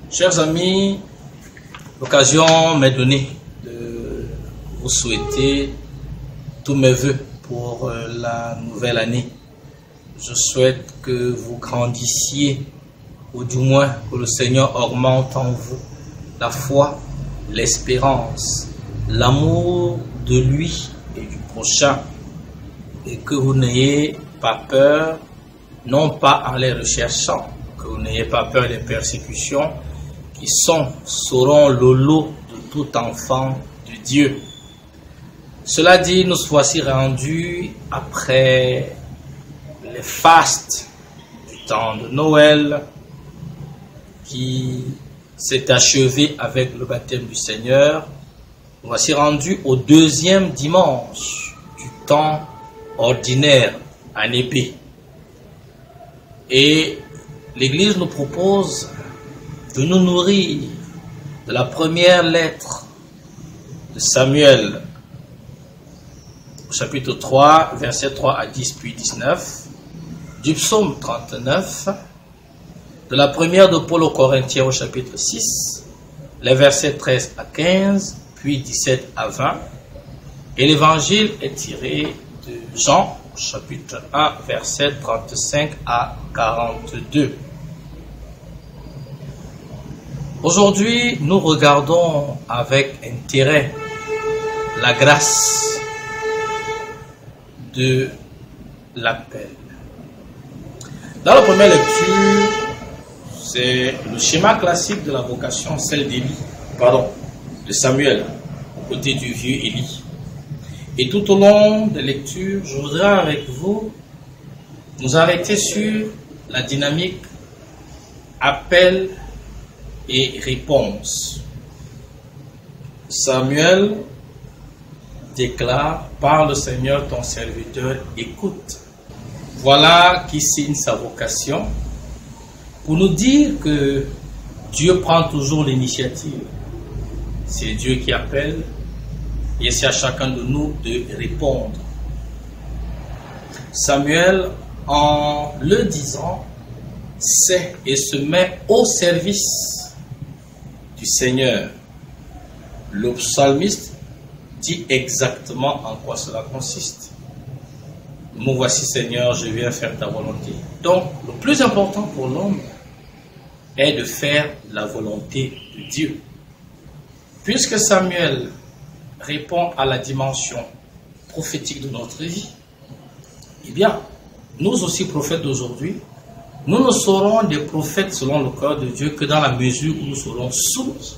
Chers amis, l'occasion m'est donnée de vous souhaiter tous mes vœux pour la nouvelle année. Je souhaite que vous grandissiez, ou du moins que le Seigneur augmente en vous la foi, l'espérance, l'amour de lui et du prochain, et que vous n'ayez pas peur, non pas en les recherchant, que vous n'ayez pas peur des persécutions qui seront le lot de tout enfant de Dieu. Cela dit, nous voici rendus après les fastes du temps de Noël qui s'est achevé avec le baptême du Seigneur. Nous voici rendus au deuxième dimanche du temps ordinaire, année B. Et l'Église nous propose de nous nourrir de la première lettre de Samuel, au chapitre 3, versets 3 à 10 puis 19, du psaume 39, de la première de Paul aux Corinthiens au chapitre 6, les versets 13 à 15, puis 17 à 20, et l'évangile est tiré de Jean, chapitre 1, versets 35 à 42. Aujourd'hui, nous regardons avec intérêt la grâce de l'appel. Dans la première lecture, c'est le schéma classique de la vocation, celle de Samuel, aux côtés du vieux Élie. Et tout au long des lectures, je voudrais avec vous nous arrêter sur la dynamique appel et réponse. Samuel déclare: par le Seigneur ton serviteur écoute. Voilà qui signe sa vocation pour nous dire que Dieu prend toujours l'initiative. C'est Dieu qui appelle et c'est à chacun de nous de répondre. Samuel, en le disant, sait et se met au service du Seigneur. Le psalmiste dit exactement en quoi cela consiste. Me voici Seigneur, je viens faire ta volonté. Donc, le plus important pour l'homme est de faire la volonté de Dieu. Puisque Samuel répond à la dimension prophétique de notre vie, eh bien, nous aussi prophètes d'aujourd'hui, nous ne serons des prophètes selon le cœur de Dieu que dans la mesure où nous serons sourds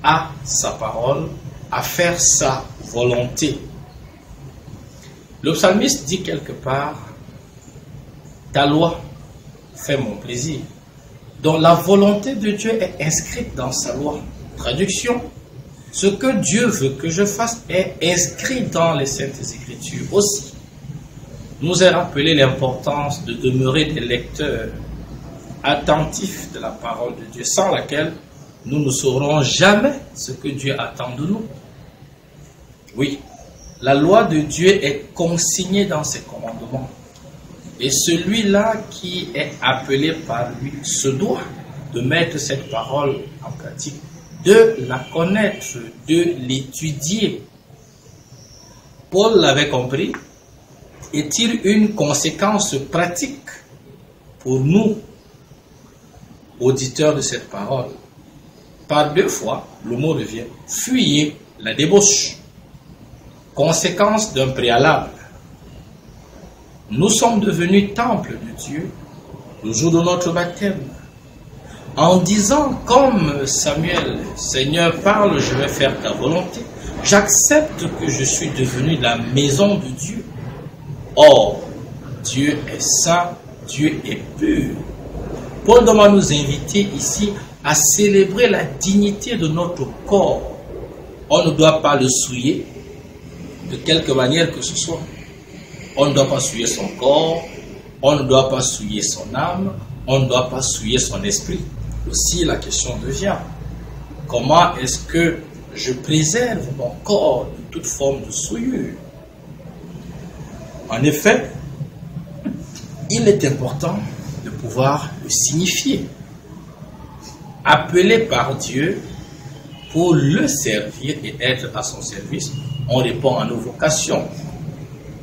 à sa parole, à faire sa volonté. Le psalmiste dit quelque part: ta loi fait mon plaisir. Donc la volonté de Dieu est inscrite dans sa loi. Traduction: ce que Dieu veut que je fasse est inscrit dans les Saintes Écritures aussi. Nous est rappelé l'importance de demeurer des lecteurs attentifs de la parole de Dieu, sans laquelle nous ne saurons jamais ce que Dieu attend de nous. Oui, la loi de Dieu est consignée dans ses commandements. Et celui-là qui est appelé par lui se doit de mettre cette parole en pratique, de la connaître, de l'étudier. Paul l'avait compris et tire une conséquence pratique pour nous, auditeurs de cette parole. Par 2 fois, le mot revient: fuyez la débauche. Conséquence d'un préalable. Nous sommes devenus temple de Dieu le jour de notre baptême. En disant comme Samuel: Seigneur, parle, je vais faire ta volonté, j'accepte que je suis devenu la maison de Dieu. Or, Dieu est saint, Dieu est pur. Paul doit nous inviter ici à célébrer la dignité de notre corps. On ne doit pas le souiller de quelque manière que ce soit. On ne doit pas souiller son corps, on ne doit pas souiller son âme, on ne doit pas souiller son esprit. Aussi, la question devient: comment est-ce que je préserve mon corps de toute forme de souillure? En effet, il est important de pouvoir le signifier. appelés par Dieu pour le servir et être à son service, on répond à nos vocations,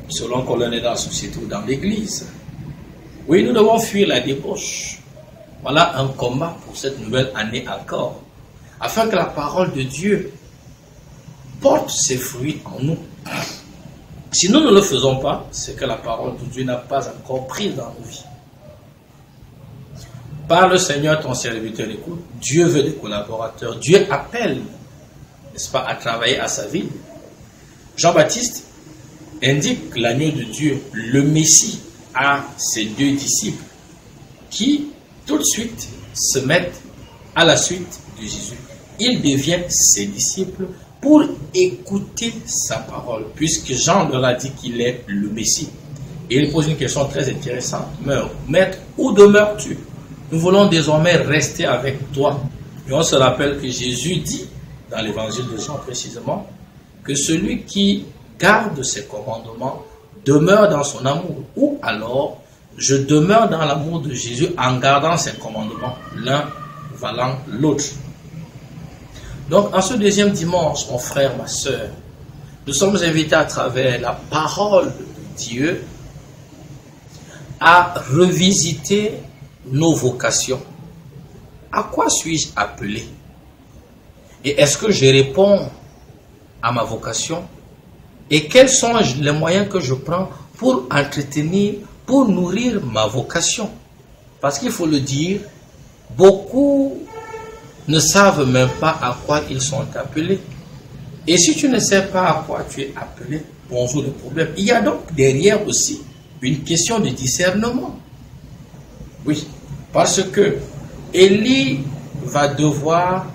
selon qu'on en est dans la société ou dans l'église. Oui, nous devons fuir la débauche. Voilà un combat pour cette nouvelle année encore, afin que la parole de Dieu porte ses fruits en nous. Si nous ne le faisons pas, c'est que la parole de Dieu n'a pas encore pris dans nos vies. Par le Seigneur, ton serviteur écoute. Dieu veut des collaborateurs. Dieu appelle, n'est-ce pas, à travailler à sa vie. Jean-Baptiste indique l'agneau de Dieu, le Messie, à ses 2 disciples qui, tout de suite, se mettent à la suite de Jésus. Ils deviennent ses disciples pour écouter sa parole, puisque Jean leur a dit qu'il est le Messie. Et il pose une question très intéressante. Maître, où demeures-tu? Nous voulons désormais rester avec toi. Et on se rappelle que Jésus dit, dans l'évangile de Jean précisément, que celui qui garde ses commandements demeure dans son amour. Ou alors, je demeure dans l'amour de Jésus en gardant ses commandements, l'un valant l'autre. Donc, en ce deuxième dimanche, mon frère, ma soeur, nous sommes invités à travers la parole de Dieu à revisiter nos vocations. À quoi suis-je appelé? Et est-ce que je réponds à ma vocation? Et quels sont les moyens que je prends pour entretenir, pour nourrir ma vocation? Parce qu'il faut le dire, beaucoup ne savent même pas à quoi ils sont appelés. Et si tu ne sais pas à quoi tu es appelé, bonjour le problème. Il y a donc derrière aussi une question de discernement. Oui, parce que Élie va devoir,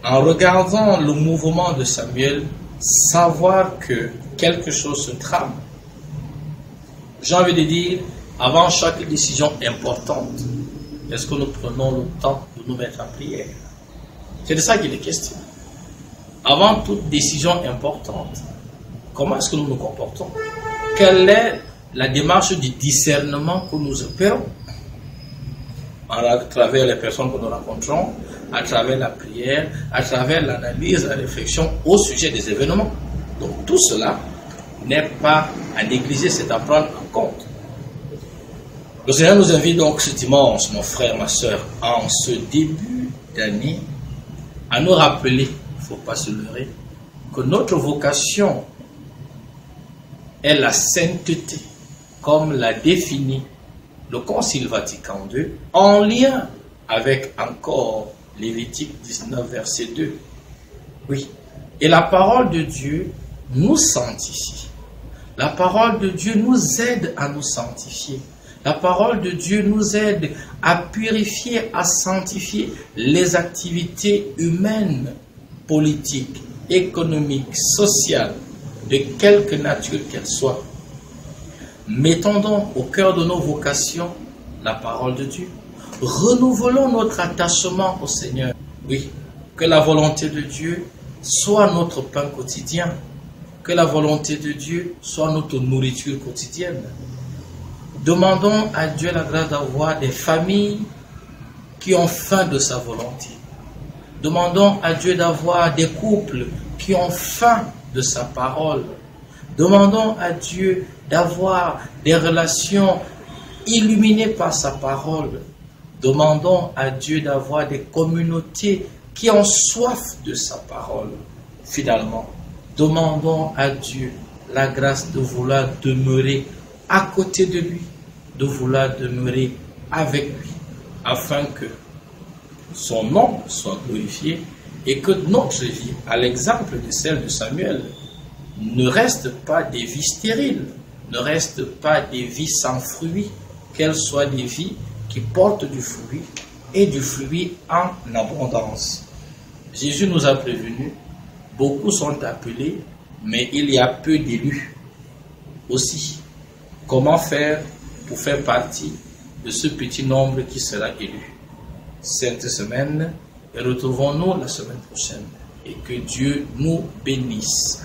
en regardant le mouvement de Samuel, savoir que quelque chose se trame. J'ai envie de dire, avant chaque décision importante, est-ce que nous prenons le temps de nous mettre en prière? C'est de ça qu'il est question. Avant toute décision importante, comment est-ce que nous nous comportons? Quelle est la démarche du discernement que nous opérons? À travers les personnes que nous rencontrons, à travers la prière, à travers l'analyse, la réflexion au sujet des événements. Donc tout cela n'est pas à négliger, c'est à prendre en compte. Le Seigneur nous invite donc ce dimanche, mon frère, ma soeur, en ce début d'année, à nous rappeler, il ne faut pas se leurrer, que notre vocation est la sainteté, comme l'a défini le Concile Vatican II, en lien avec encore Lévitique 19, verset 2. Oui, et la parole de Dieu nous sanctifie. La parole de Dieu nous aide à nous sanctifier. La parole de Dieu nous aide à purifier, à sanctifier les activités humaines, politiques, économiques, sociales, de quelque nature qu'elles soient. Mettons donc au cœur de nos vocations la parole de Dieu. Renouvelons notre attachement au Seigneur. Oui, que la volonté de Dieu soit notre pain quotidien. Que la volonté de Dieu soit notre nourriture quotidienne. Demandons à Dieu la grâce d'avoir des familles qui ont faim de sa volonté. Demandons à Dieu d'avoir des couples qui ont faim de sa parole. Demandons à Dieu d'avoir des relations illuminées par sa parole. Demandons à Dieu d'avoir des communautés qui ont soif de sa parole. Finalement, demandons à Dieu la grâce de vouloir demeurer à côté de lui, de vouloir demeurer avec lui, afin que son nom soit glorifié et que notre vie, à l'exemple de celle de Samuel, ne reste pas des vies stériles, ne reste pas des vies sans fruits, qu'elles soient des vies qui portent du fruit et du fruit en abondance. Jésus nous a prévenus, beaucoup sont appelés, mais il y a peu d'élus aussi. Comment faire pour faire partie de ce petit nombre qui sera élu? Cette semaine, et retrouvons-nous la semaine prochaine. Et que Dieu nous bénisse.